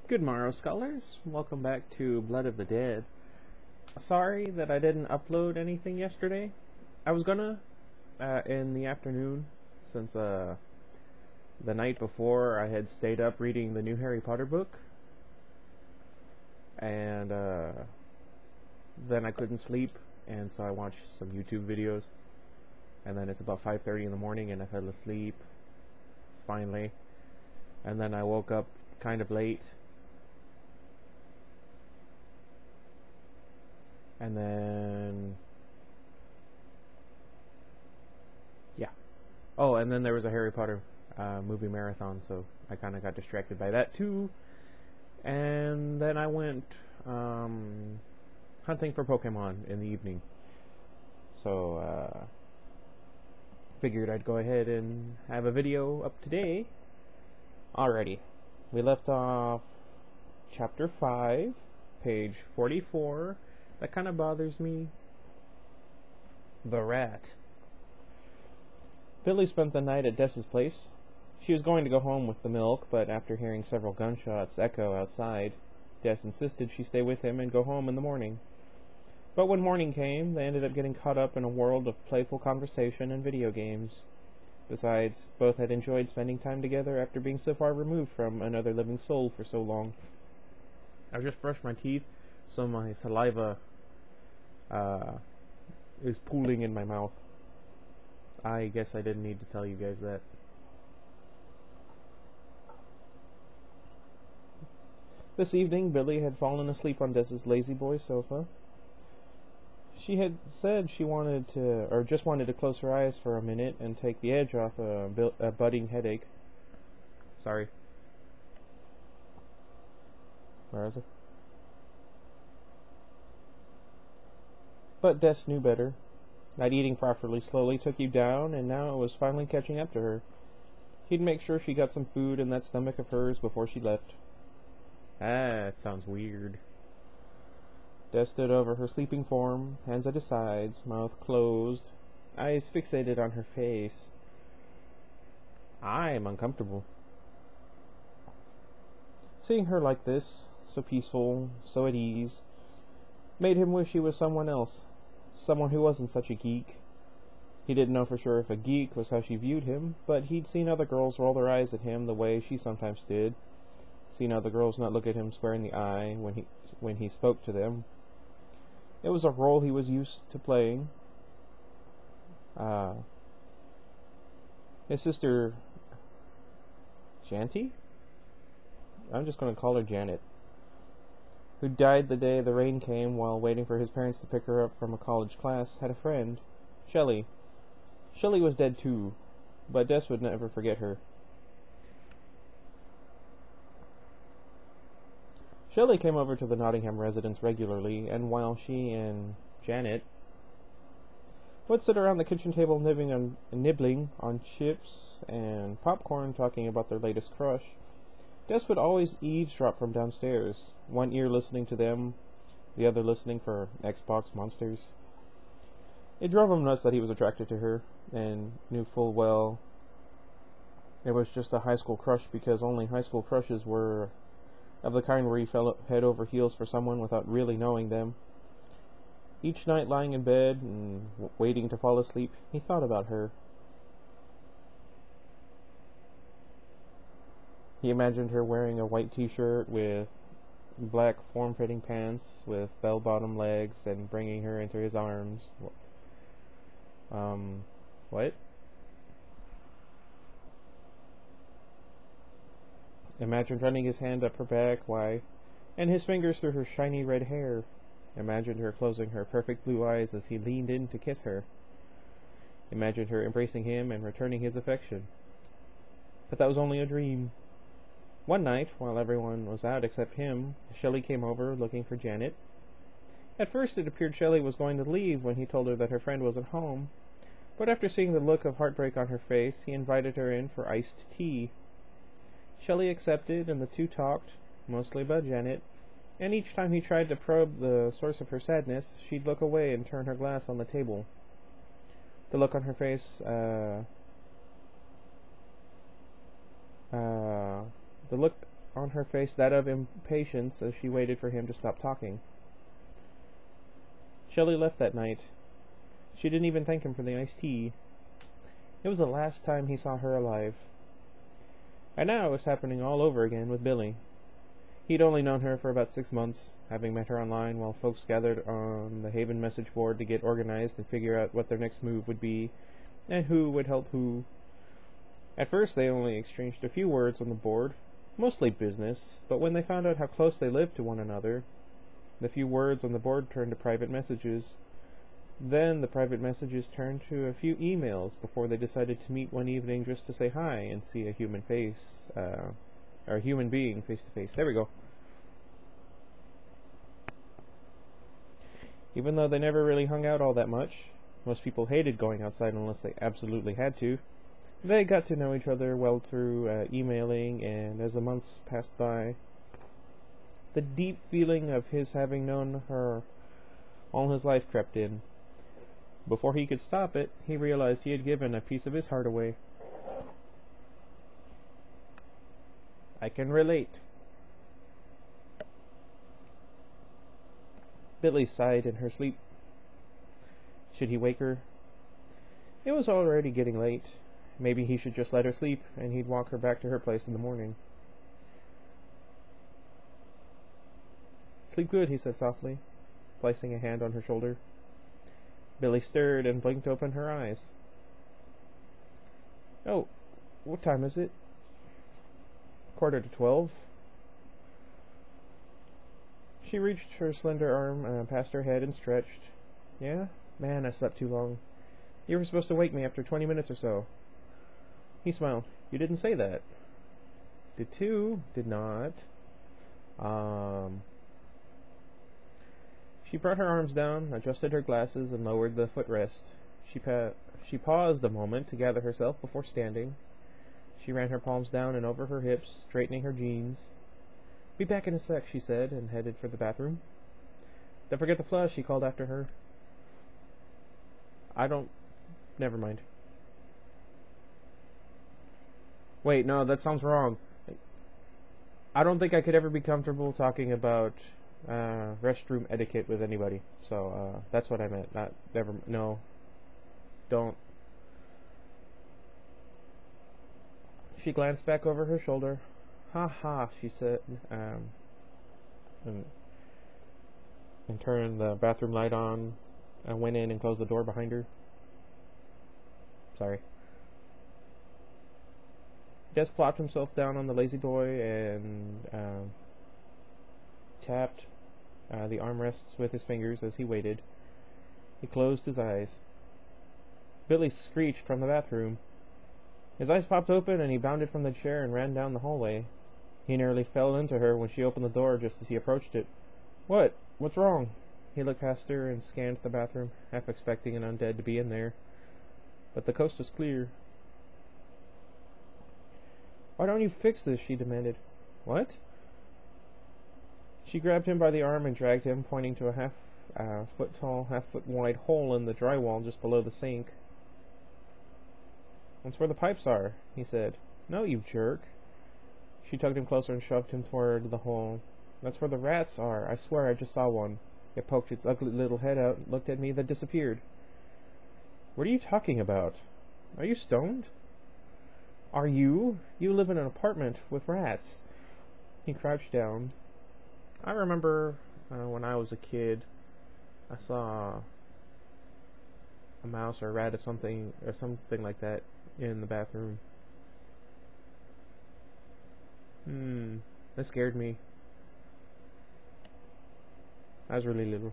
Good morrow, scholars. Welcome back to Blood of the Dead. Sorry that I didn't upload anything yesterday. I was gonna in the afternoon, since the night before I had stayed up reading the new Harry Potter book, and then I couldn't sleep, and so I watched some YouTube videos, and then it's about 5:30 in the morning and I fell asleep finally, and then I woke up kind of late. And then, yeah. Oh, and then there was a Harry Potter movie marathon, so I kind of got distracted by that too. And then I went hunting for Pokemon in the evening. So, figured I'd go ahead and have a video up today. Alrighty. We left off chapter 5, page 44. That kind of bothers me. The rat. Billy spent the night at Des's place. She was going to go home with the milk, but after hearing several gunshots echo outside, Des insisted she stay with him and go home in the morning. But when morning came, they ended up getting caught up in a world of playful conversation and video games. Besides, both had enjoyed spending time together after being so far removed from another living soul for so long. I just brushed my teeth, so my saliva is pooling in my mouth. I guess I didn't need to tell you guys that. This evening, Billy had fallen asleep on Des's lazy boy sofa. She had said she wanted to, or just wanted to close her eyes for a minute and take the edge off a budding headache. Sorry. Where is it? But Des knew better. Not eating properly slowly took you down, and now it was finally catching up to her. He'd make sure she got some food in that stomach of hers before she left. That sounds weird. Des stood over her sleeping form, hands at his sides, mouth closed, eyes fixated on her face. I am uncomfortable. Seeing her like this, so peaceful, so at ease, made him wish he was someone else, someone who wasn't such a geek. He didn't know for sure if a geek was how she viewed him, but he'd seen other girls roll their eyes at him the way she sometimes did, seen other girls not look at him square in the eye when he spoke to them. It was a role he was used to playing. His sister, Janty? I'm just going to call her Janet, who died the day the rain came while waiting for his parents to pick her up from a college class, had a friend, Shelley. Shelley was dead too, but Des would never forget her. Shelley came over to the Nottingham residence regularly, and while she and Janet would sit around the kitchen table nibbling on chips and popcorn, talking about their latest crush, Des would always eavesdrop from downstairs, one ear listening to them, the other listening for Xbox monsters. It drove him nuts that he was attracted to her, and knew full well it was just a high school crush, because only high school crushes were of the kind where he fell head over heels for someone without really knowing them. Each night lying in bed and waiting to fall asleep, he thought about her. He imagined her wearing a white t-shirt with black form-fitting pants with bell-bottom legs and bringing her into his arms. What? Imagined running his hand up her back, and his fingers through her shiny red hair. Imagined her closing her perfect blue eyes as he leaned in to kiss her. Imagined her embracing him and returning his affection. But that was only a dream. One night, while everyone was out except him, Shelley came over looking for Janet. At first it appeared Shelley was going to leave when he told her that her friend wasn't home, but after seeing the look of heartbreak on her face, he invited her in for iced tea. Shelley accepted, and the two talked, mostly about Janet, and each time he tried to probe the source of her sadness, she'd look away and turn her glass on the table. The look on her face, the look on her face that of impatience as she waited for him to stop talking. Shelley left that night. She didn't even thank him for the iced tea. It was the last time he saw her alive. And now it was happening all over again with Billy. He'd only known her for about 6 months, having met her online while folks gathered on the Haven message board to get organized and figure out what their next move would be, and who would help who. At first they only exchanged a few words on the board, mostly business, but when they found out how close they lived to one another, the few words on the board turned to private messages. Then the private messages turned to a few emails before they decided to meet one evening just to say hi and see a human face, or a human being face to face. There we go. Even though they never really hung out all that much, most people hated going outside unless they absolutely had to, they got to know each other well through emailing, and as the months passed by, the deep feeling of his having known her all his life crept in. Before he could stop it, he realized he had given a piece of his heart away. I can relate. Billy sighed in her sleep. Should he wake her? It was already getting late. Maybe he should just let her sleep, and he'd walk her back to her place in the morning. Sleep good, he said softly, placing a hand on her shoulder. Billy stirred and blinked open her eyes. Oh, what time is it? 11:45. She reached her slender arm past her head and stretched. Yeah? Man, I slept too long. You were supposed to wake me after 20 minutes or so. He smiled. You didn't say that. Did too. Did not. She brought her arms down, adjusted her glasses, and lowered the footrest. She paused a moment to gather herself before standing. She ran her palms down and over her hips, straightening her jeans. Be back in a sec, she said, and headed for the bathroom. Don't forget the flush, he called after her. Never mind. Wait, no, that sounds wrong. I don't think I could ever be comfortable talking about restroom etiquette with anybody. So, that's what I meant. No. Don't. She glanced back over her shoulder. Ha ha, she said, and turned the bathroom light on and went in and closed the door behind her. Sorry. Des plopped himself down on the lazy boy and tapped the armrests with his fingers as he waited. He closed his eyes. Billy screeched from the bathroom. His eyes popped open and he bounded from the chair and ran down the hallway. He nearly fell into her when she opened the door just as he approached it. What? What's wrong? He looked past her and scanned the bathroom, half expecting an undead to be in there. But the coast was clear. Why don't you fix this? She demanded. What? She grabbed him by the arm and dragged him, pointing to a half-foot-tall, half-foot-wide hole in the drywall just below the sink. That's where the pipes are, he said. No, you jerk. She tugged him closer and shoved him toward the hole. That's where the rats are. I swear I just saw one. It poked its ugly little head out and looked at me, then disappeared. What are you talking about? Are you stoned? Are you? You live in an apartment with rats. He crouched down. I remember when I was a kid, I saw a mouse or a rat or something like that in the bathroom. That scared me. I was really little.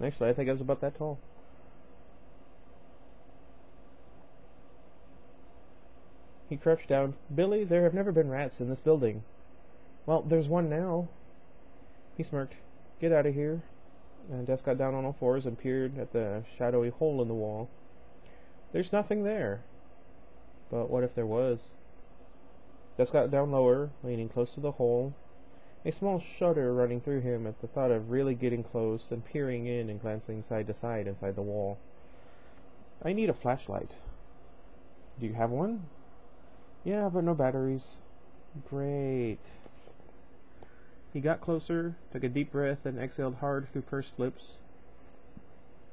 Actually, I think I was about that tall. He crouched down. Billy, there have never been rats in this building. Well, there's one now. He smirked. Get out of here. And Des got down on all fours and peered at the shadowy hole in the wall. There's nothing there. But what if there was? Des got down lower, leaning close to the hole, a small shudder running through him at the thought of really getting close and peering in and glancing side to side inside the wall. I need a flashlight. Do you have one? Yeah, but no batteries. Great. He got closer, took a deep breath, and exhaled hard through pursed lips.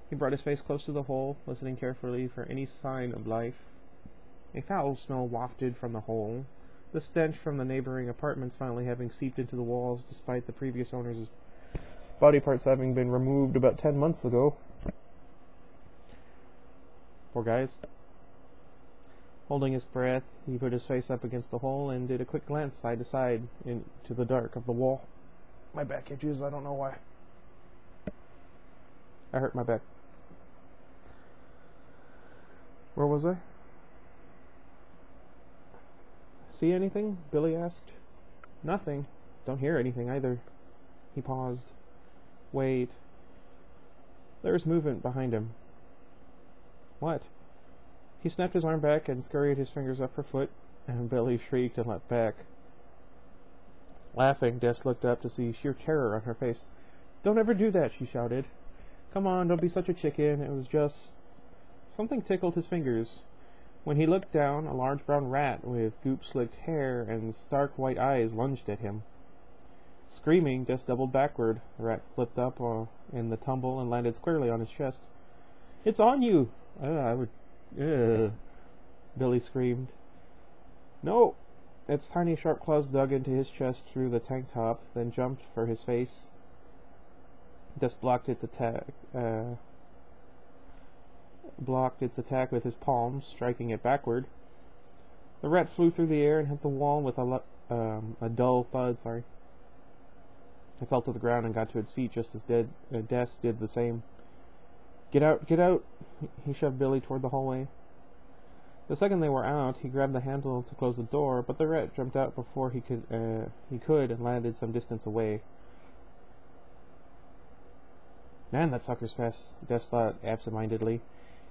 He brought his face close to the hole, listening carefully for any sign of life. A foul smell wafted from the hole, the stench from the neighboring apartments finally having seeped into the walls despite the previous owner's body parts having been removed about 10 months ago. Poor guys. Holding his breath, he put his face up against the hole and did a quick glance side to side into the dark of the wall. My back itches, I don't know why. I hurt my back. Where was I? See anything? Billy asked. Nothing. Don't hear anything either. He paused. Wait. There was movement behind him. What? He snapped his arm back and scurried his fingers up her foot, and Billy shrieked and leapt back. Laughing, Des looked up to see sheer terror on her face. Don't ever do that, she shouted. Come on, don't be such a chicken. It was just... Something tickled his fingers. When he looked down, a large brown rat with goop-slicked hair and stark white eyes lunged at him. Screaming, Des doubled backward. The rat flipped up in the tumble and landed squarely on his chest. It's on you! Billy screamed. No! Its tiny sharp claws dug into his chest through the tank top, then jumped for his face. Des blocked its attack with his palms, striking it backward. The rat flew through the air and hit the wall with a dull thud. It fell to the ground and got to its feet just as Des did the same. Get out, get out! He shoved Billy toward the hallway. The second they were out, he grabbed the handle to close the door, but the rat jumped out before he could and landed some distance away. Man, that sucker's fast, Des thought absent-mindedly.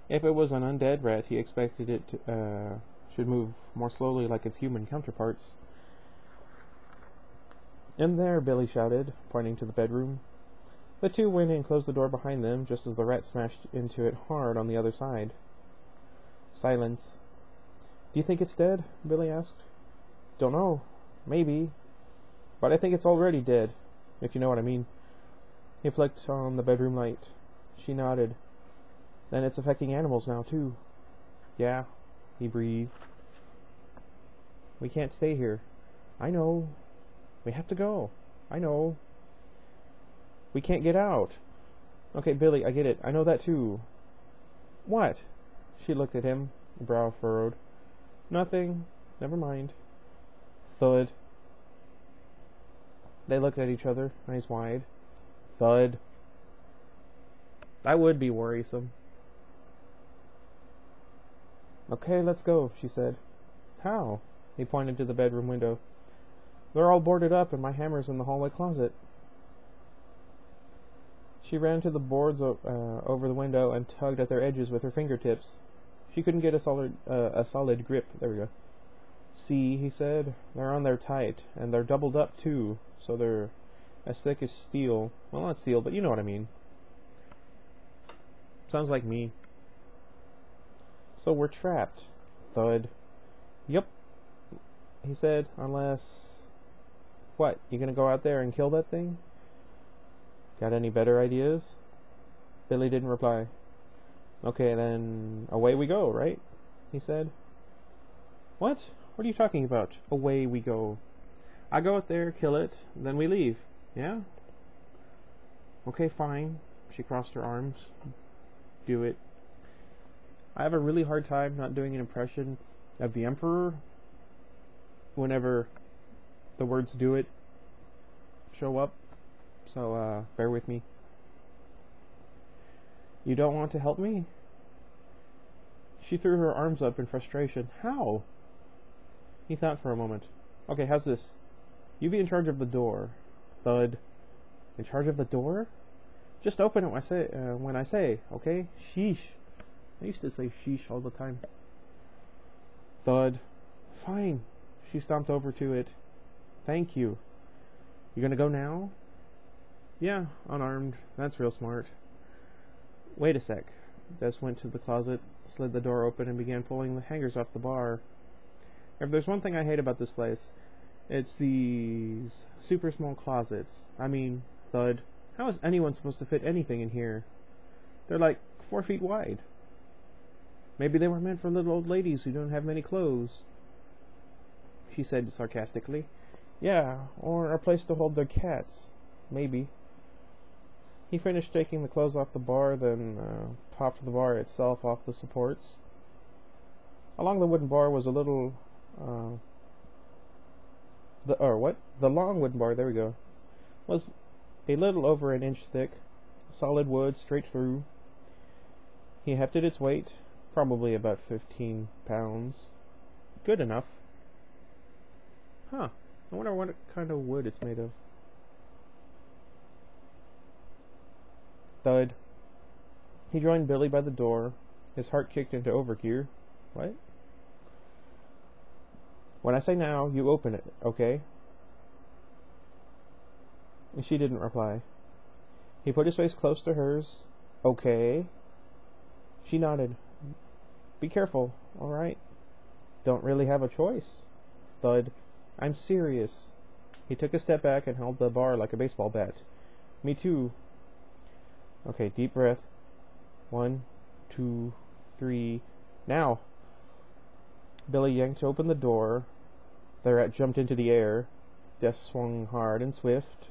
If it was an undead rat, he expected it to, should move more slowly like its human counterparts. In there, Billy shouted, pointing to the bedroom. The two went and closed the door behind them, just as the rat smashed into it hard on the other side. Silence. Do you think it's dead? Billy asked. Don't know. Maybe. But I think it's already dead, if you know what I mean. He flicked on the bedroom light. She nodded. Then it's affecting animals now, too. Yeah, he breathed. We can't stay here. I know. We have to go. I know. We can't get out. Okay, Billy, I get it. I know that too. What? She looked at him, brow furrowed. Nothing. Never mind. Thud. They looked at each other, eyes wide. Thud. That would be worrisome. Okay, let's go, she said. How? He pointed to the bedroom window. They're all boarded up and my hammer's in the hallway closet. She ran to the boards over the window and tugged at their edges with her fingertips. She couldn't get a solid grip. There we go. See, he said, they're on there tight, and they're doubled up too, so they're as thick as steel. Well, not steel, but you know what I mean. Sounds like me. So we're trapped. Thud. Yup, he said, unless... What, you gonna go out there and kill that thing? Got any better ideas? Billy didn't reply. Okay, then away we go, right? He said. What? What are you talking about? Away we go. I go out there, kill it, then we leave. Yeah? Okay, fine. She crossed her arms. Do it. I have a really hard time not doing an impression of the Emperor whenever the words do it show up. So, bear with me. You don't want to help me? She threw her arms up in frustration. How? He thought for a moment. Okay, how's this? You be in charge of the door. Thud. In charge of the door? Just open it when I say, okay? Sheesh. I used to say sheesh all the time. Thud. Fine. She stomped over to it. Thank you. You gonna go now? Yeah, unarmed. That's real smart. Wait a sec. Des went to the closet, slid the door open, and began pulling the hangers off the bar. If there's one thing I hate about this place, It's these super small closets. I mean, thud. How is anyone supposed to fit anything in here? They're like 4 feet wide. Maybe they were meant for little old ladies who don't have many clothes, she said sarcastically. Yeah, or a place to hold their cats. Maybe. He finished taking the clothes off the bar, then popped the bar itself off the supports. Along the wooden bar was a little... The long wooden bar, there we go, was a little over an inch thick, solid wood, straight through. He hefted its weight, probably about 15 pounds. Good enough. Huh. I wonder what kind of wood it's made of. Thud. He joined Billy by the door. His heart kicked into overgear. What? When I say now, you open it, okay? She didn't reply. He put his face close to hers. Okay. She nodded. Be careful, all right? Don't really have a choice. Thud. I'm serious. He took a step back and held the bar like a baseball bat. Me too. Okay, deep breath. 1, 2, 3. Now! Billy yanked open the door. The rat jumped into the air. Death swung hard and swift.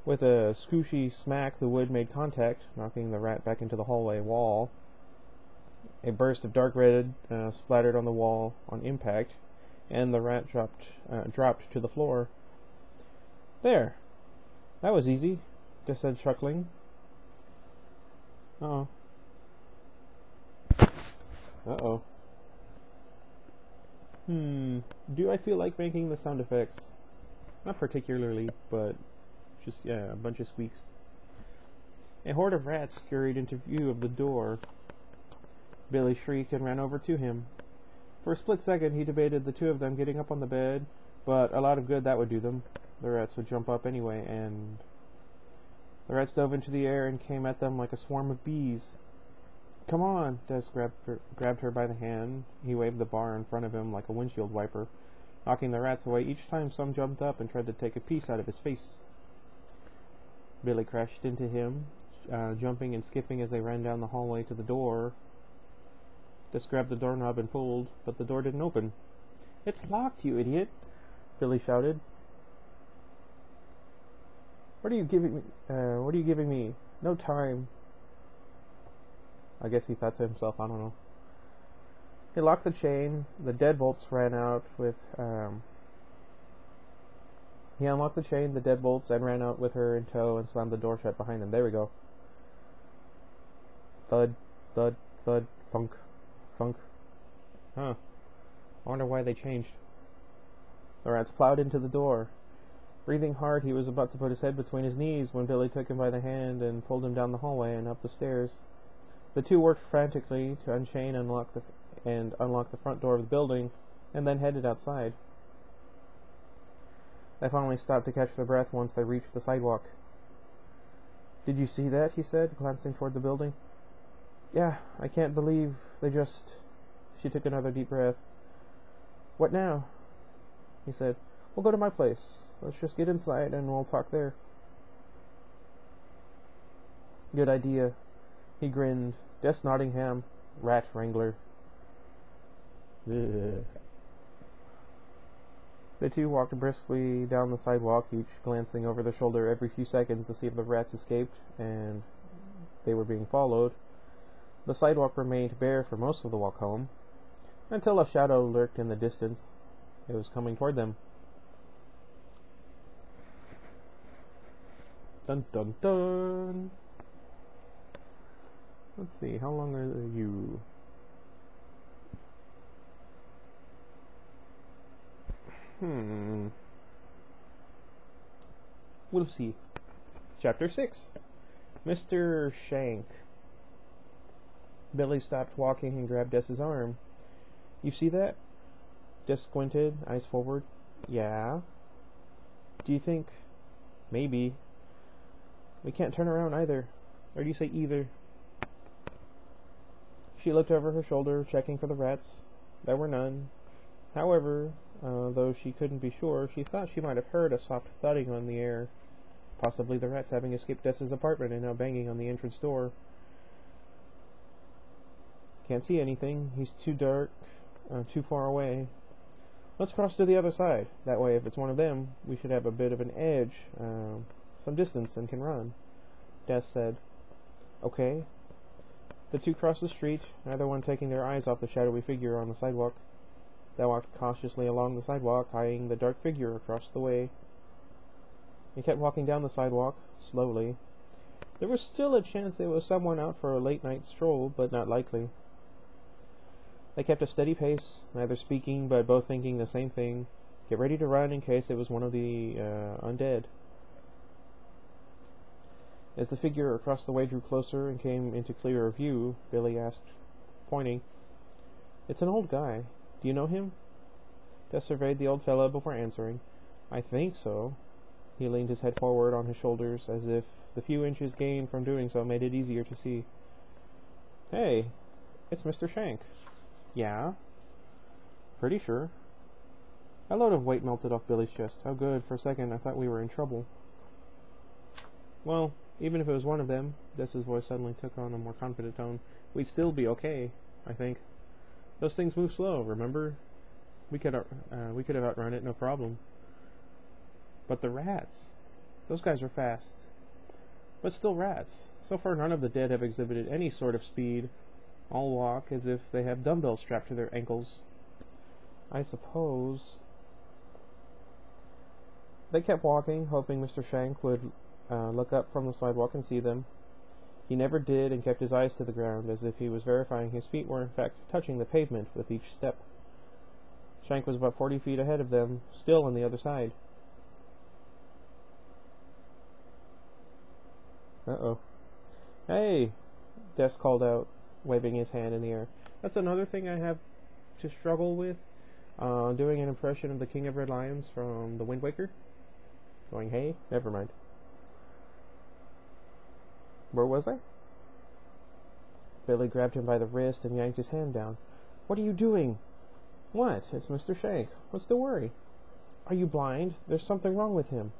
With a scooshy smack, the wood made contact, knocking the rat back into the hallway wall. A burst of dark red splattered on the wall on impact, and the rat dropped to the floor. There! That was easy, Death said, chuckling. Uh-oh. Uh-oh. Do I feel like making the sound effects? Not particularly, but just, yeah, a bunch of squeaks. A horde of rats scurried into view of the door. Billy shrieked and ran over to him. For a split second, he debated the two of them getting up on the bed, but a lot of good that would do them. The rats would jump up anyway, and... The rats dove into the air and came at them like a swarm of bees. Come on! Des grabbed her by the hand. He waved the bar in front of him like a windshield wiper, knocking the rats away each time some jumped up and tried to take a piece out of his face. Billy crashed into him, jumping and skipping as they ran down the hallway to the door. Des grabbed the doorknob and pulled, but the door didn't open. It's locked, you idiot! Billy shouted. What are you giving me? No time. I guess he thought to himself, I don't know. He locked the chain. The deadbolts ran out with, He unlocked the chain, the deadbolts, and ran out with her in tow and slammed the door shut behind him. There we go. Thud, thud, thud, thunk, thunk. Huh. I wonder why they changed. The rats plowed into the door. Breathing hard, he was about to put his head between his knees when Billy took him by the hand and pulled him down the hallway and up the stairs. The two worked frantically to unchain and unlock the front door of the building, and then headed outside. They finally stopped to catch their breath once they reached the sidewalk. Did you see that? He said, glancing toward the building. Yeah, I can't believe they just... She took another deep breath. What now? He said. We'll go to my place. Let's just get inside and we'll talk there. Good idea. He grinned. Des Nottingham, rat wrangler. Ugh. The two walked briskly down the sidewalk, each glancing over their shoulder every few seconds to see if the rats escaped and they were being followed. The sidewalk remained bare for most of the walk home, until a shadow lurked in the distance. It was coming toward them. Dun dun dun! Let's see, how long are you? We'll see. Chapter 6. Mr. Shank. Billy stopped walking and grabbed Des's arm. You see that? Des squinted, eyes forward. Yeah? Do you think... Maybe. We can't turn around either. Or do you say either? She looked over her shoulder, checking for the rats. There were none. However, though she couldn't be sure. She thought she might have heard a soft thudding on the air. Possibly the rats having escaped Dessa's apartment and now banging on the entrance door. Can't see anything. He's too dark, too far away. Let's cross to the other side. That way, if it's one of them, we should have a bit of an edge, some distance, and can run. Des said. Okay. The two crossed the street, neither one taking their eyes off the shadowy figure on the sidewalk. They walked cautiously along the sidewalk, eyeing the dark figure across the way. He kept walking down the sidewalk, slowly. There was still a chance it was someone out for a late-night stroll, but not likely. They kept a steady pace, neither speaking, but both thinking the same thing. Get ready to run in case it was one of the undead. As the figure across the way drew closer and came into clearer view, Billy asked, pointing, "It's an old guy. Do you know him?" Des surveyed the old fellow before answering. "I think so." He leaned his head forward on his shoulders, as if the few inches gained from doing so made it easier to see. "Hey, it's Mr. Shank." "Yeah?" "Pretty sure." A load of weight melted off Billy's chest. How good. For a second, I thought we were in trouble. "Well, even if it was one of them," Dessa's voice suddenly took on a more confident tone, "we'd still be okay, I think. Those things move slow, remember? We could have outrun it, no problem." "But the rats, those guys are fast." "But still rats. So far none of the dead have exhibited any sort of speed. All walk as if they have dumbbells strapped to their ankles." "I suppose." They kept walking, hoping Mr. Shank would look up from the sidewalk and see them. He never did, and kept his eyes to the ground, as if he was verifying his feet were in fact touching the pavement with each step. Shank was about 40 feet ahead of them, still on the other side. Uh-oh. "Hey!" Des called out, waving his hand in the air. That's another thing I have to struggle with, doing an impression of the King of Red Lions from The Wind Waker. Going, hey? Never mind. Where was I? Billy grabbed him by the wrist and yanked his hand down. "What are you doing?" "What? It's Mr. Shank. What's the worry?" "Are you blind? There's something wrong with him."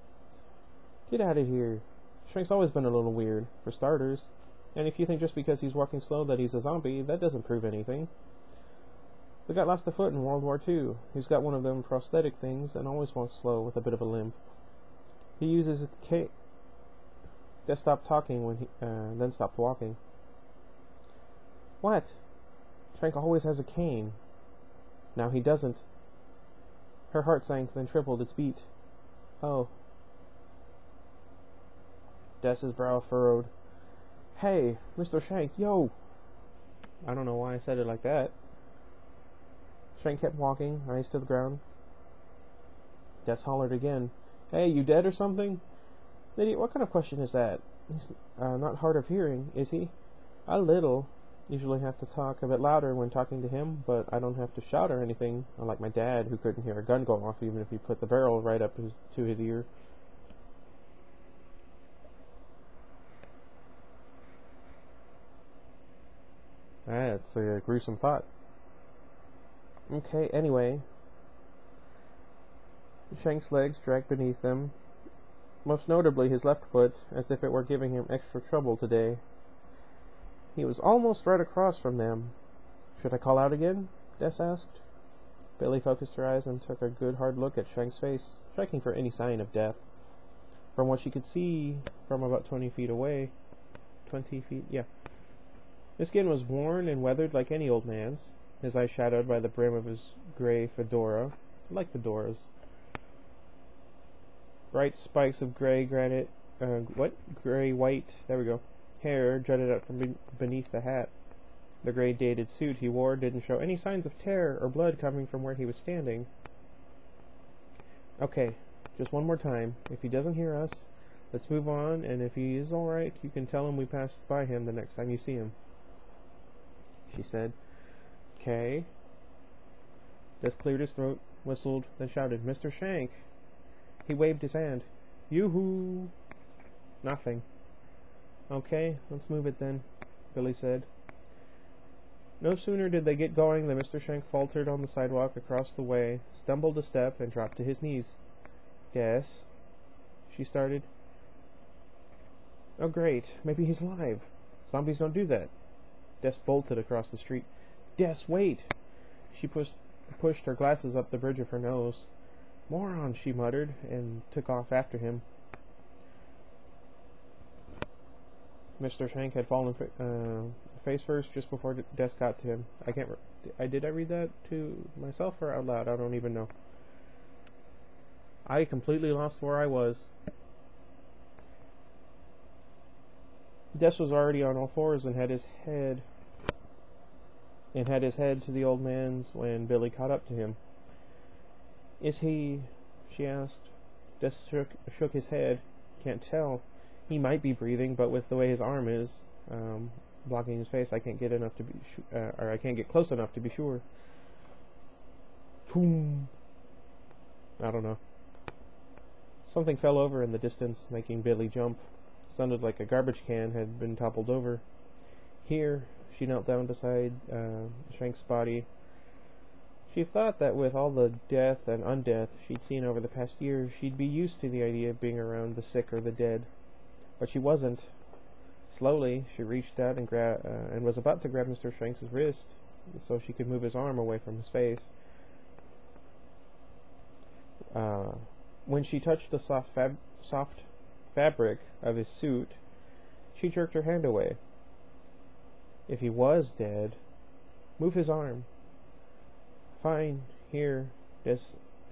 "Get out of here. Shank's always been a little weird, for starters. And if you think just because he's walking slow that he's a zombie, that doesn't prove anything. The guy lost a foot in World War II. He's got one of them prosthetic things and always walks slow with a bit of a limp. He uses a cane." Des stopped talking when then stopped walking. "What?" "Shank always has a cane. Now he doesn't." Her heart sank, then tripled its beat. "Oh." Des's brow furrowed. "Hey, Mr. Shank, yo!" I don't know why I said it like that. Shank kept walking, eyes to the ground. Des hollered again. "Hey, you dead or something?" "Idiot, what kind of question is that? He's not hard of hearing, is he?" "A little. Usually have to talk a bit louder when talking to him, but I don't have to shout or anything, unlike my dad, who couldn't hear a gun go off even if you put the barrel right up to his ear." That's a gruesome thought. Okay, anyway. Shank's legs dragged beneath them, most notably his left foot, as if it were giving him extra trouble today. He was almost right across from them. "Should I call out again?" Des asked. Billy focused her eyes and took a good hard look at Shank's face, checking for any sign of death. From what she could see from about 20 feet away, 20 feet, yeah. His skin was worn and weathered like any old man's, his eyes shadowed by the brim of his gray fedora. I like fedoras. Bright spikes of gray granite, gray-white, there we go, hair jutted out from beneath the hat. The gray dated suit he wore didn't show any signs of tear or blood coming from where he was standing. "Okay, just one more time. If he doesn't hear us, let's move on, and if he is alright, you can tell him we passed by him the next time you see him," she said. "'Kay." Des cleared his throat, whistled, then shouted, "Mr. Shank!" He waved his hand. "Yoo-hoo!" "Nothing." "Okay, let's move it then," Billy said. No sooner did they get going than Mr. Shank faltered on the sidewalk across the way, stumbled a step, and dropped to his knees. Des, she started. Oh great, maybe he's alive. Zombies don't do that. Des bolted across the street. Des, wait! She pushed her glasses up the bridge of her nose. Moron, she muttered, and took off after him. Mr. Shank had fallen face first just before Des got to him. Did I read that to myself or out loud? I don't even know. I completely lost where I was. Des was already on all fours and had his head to the old man's when Billy caught up to him. Is he? She asked. Des shook his head. Can't tell. He might be breathing, but with the way his arm is blocking his face, I can't get enough to be or I can't get close enough to be sure. Boom. I don't know. Something fell over in the distance, making Billy jump. It sounded like a garbage can had been toppled over. Here, she knelt down beside Shank's body. She thought that with all the death and undeath she'd seen over the past year, she'd be used to the idea of being around the sick or the dead. But she wasn't. Slowly, she reached out and was about to grab Mr. Shanks' wrist so she could move his arm away from his face. When she touched the soft fabric of his suit, she jerked her hand away. If he was dead, move his arm. Fine, here. Des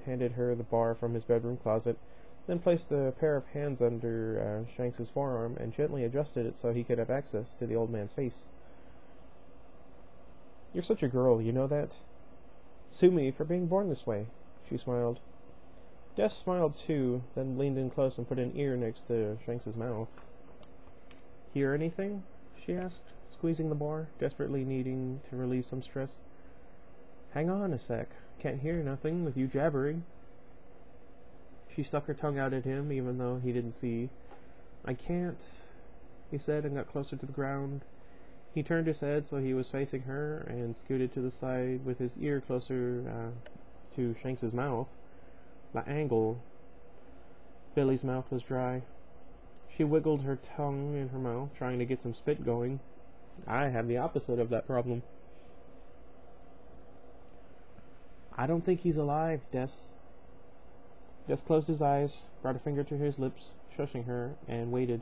handed her the bar from his bedroom closet, then placed a pair of hands under Shanks's forearm and gently adjusted it so he could have access to the old man's face. You're such a girl, you know that? Sue me for being born this way, she smiled. Des smiled too, then leaned in close and put an ear next to Shanks's mouth. Hear anything? She asked, squeezing the bar, desperately needing to relieve some stress. Hang on a sec. Can't hear nothing with you jabbering. She stuck her tongue out at him, even though he didn't see. I can't, he said, and got closer to the ground. He turned his head so he was facing her and scooted to the side with his ear closer to Shanks's mouth. The angle. Billy's mouth was dry. She wiggled her tongue in her mouth, trying to get some spit going. I have the opposite of that problem. I don't think he's alive, Des. Des closed his eyes, brought a finger to his lips, shushing her, and waited.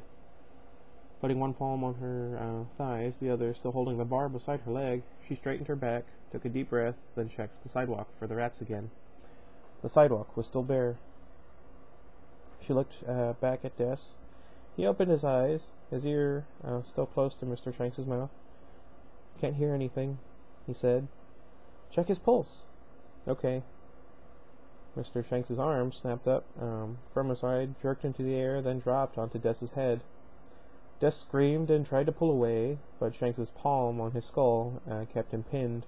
Putting one palm on her thighs, the other still holding the bar beside her leg, she straightened her back, took a deep breath, then checked the sidewalk for the rats again. The sidewalk was still bare. She looked back at Des. He opened his eyes, his ear still close to Mr. Shanks's mouth. Can't hear anything, he said. Check his pulse. Okay. Mr. Shanks's arm snapped up from his side, jerked into the air, then dropped onto Des's head. Des screamed and tried to pull away, but Shanks's palm on his skull kept him pinned.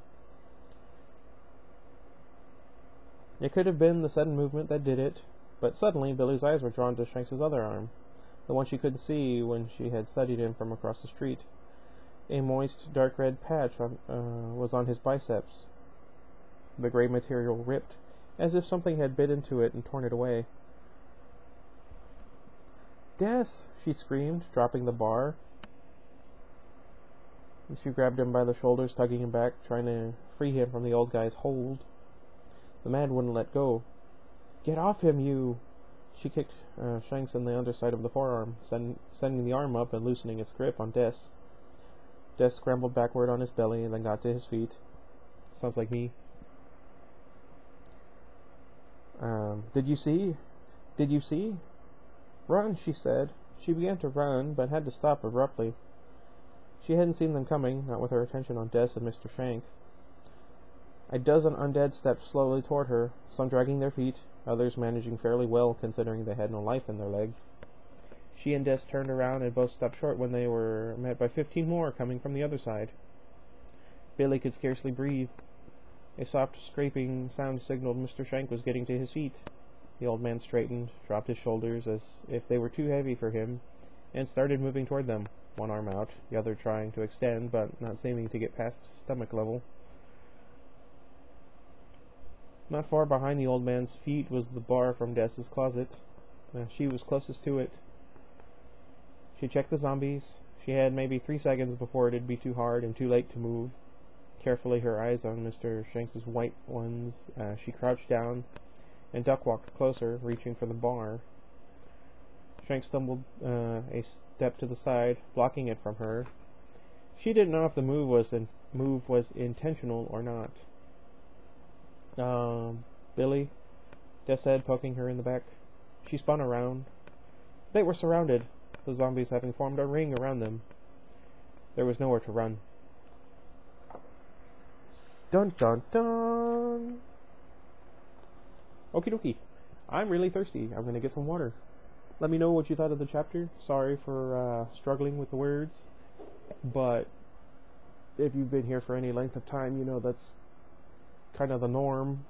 It could have been the sudden movement that did it, but suddenly Billy's eyes were drawn to Shanks's other arm, the one she couldn't see when she had studied him from across the street. A moist, dark red patch was on his biceps. The gray material ripped, as if something had bit into it and torn it away. Des! She screamed, dropping the bar. She grabbed him by the shoulders, tugging him back, trying to free him from the old guy's hold. The man wouldn't let go. Get off him, you! She kicked Shanks in the underside of the forearm, sending the arm up and loosening its grip on Des. Des scrambled backward on his belly and then got to his feet. Sounds like me. Did you see? Did you see? Run, she said. She began to run, but had to stop abruptly. She hadn't seen them coming, not with her attention on Des and Mr. Shank. A dozen undead stepped slowly toward her, some dragging their feet, others managing fairly well considering they had no life in their legs. She and Des turned around and both stopped short when they were met by 15 more coming from the other side. Billy could scarcely breathe. A soft scraping sound signaled Mr. Shank was getting to his feet. The old man straightened, dropped his shoulders as if they were too heavy for him, and started moving toward them. one arm out, the other trying to extend, but not seeming to get past stomach level. Not far behind the old man's feet was the bar from Des's closet. She was closest to it. She checked the zombies. She had maybe 3 seconds before it'd be too hard and too late to move. Carefully, her eyes on Mr. Shanks's white ones, she crouched down and duck-walked closer, reaching for the bar. Shanks stumbled a step to the side, blocking it from her. She didn't know if the move was intentional or not. Billy, Des said, poking her in the back. She spun around. They were surrounded, the zombies having formed a ring around them. There was nowhere to run. Dun dun dun! Okie dokie. I'm really thirsty. I'm gonna get some water. Let me know what you thought of the chapter. Sorry for struggling with the words, but if you've been here for any length of time, you know that's kind of the norm.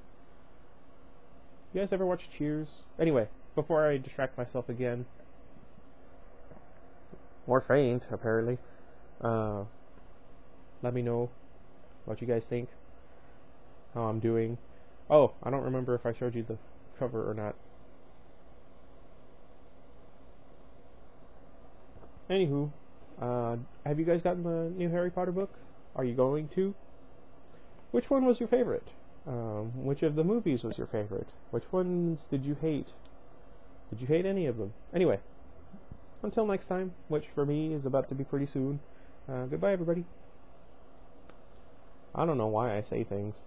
You guys ever watch Cheers? Anyway, before I distract myself again, or faint, apparently, let me know what you guys think, how I'm doing. Oh, I don't remember if I showed you the cover or not. Anywho, have you guys gotten the new Harry Potter book? Are you going to? Which one was your favorite? Which of the movies was your favorite? Which ones did you hate? Did you hate any of them? Anyway, until next time, which for me is about to be pretty soon, goodbye everybody. I don't know why I say things.